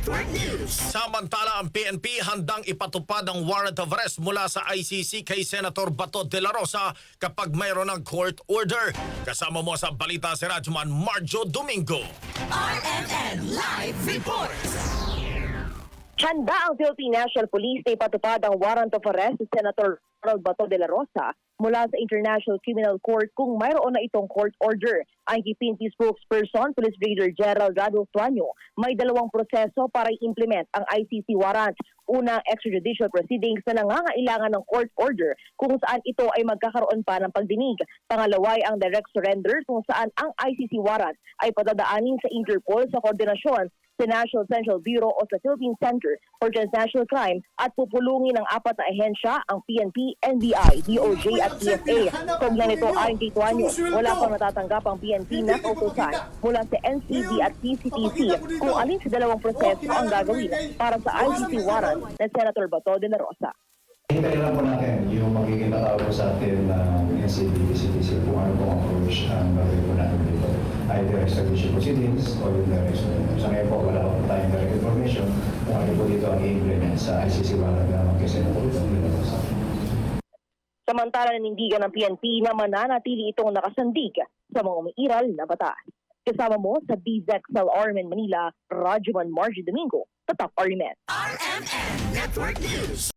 Network News. Samantala, ang PNP handang ipatupad ang warrant of arrest mula sa ICC kay Senator Bato de la Rosa kapag mayroon ng court order. Kasama mo sa balita si Rajman Marjo Domingo. RMN Live Report. Handa ang Philippine National Police na ipatupad ang warrant of arrest si Senator Ronald Bato de la Rosa mula sa International Criminal Court kung mayroon na itong court order. Ang PNP spokesperson, Police Brigadier General Rado Tuanyo, may dalawang proseso para i-implement ang ICC warrant. Una, extrajudicial proceedings na nangangailangan ng court order kung saan ito ay magkakaroon pa ng pagdinig. Pangalawa ay ang direct surrender kung saan ang ICC warrant ay padadaanin sa Interpol sa koordinasyon sa National Central Bureau o sa Philippine Center for Transnational Crime at pupulungin ng apat na ahensya, ang PNP, NBI, DOJ at PSA. Kaugnay nito ayon kay Tuanyo, wala pang natatanggap ang PNP na kautusan mula sa NCB at PCTC kung alin sa dalawang proseso ang gagawin para sa ICC warrant ng Senator Bato de la Rosa. Hintayin lang po natin yung magiging tatawag po sa atin ng NCB, PCTC kung ano pong approach ang gagawin po natin dito. Either extradition proceedings or yung direct surrender. Sa ngayon po, wala po tayong direct information kung ano po dito ang i-implement sa ICC warrant na mag-Senator Bato de la Rosa. Samantala nanindigan ng PNP na mananatili itong nakasandig sa mga umiiral na batas. Kasama mo sa BZXL Armen Manila, Rajman Margie Domingo, Tatak RMN. RMN Network News.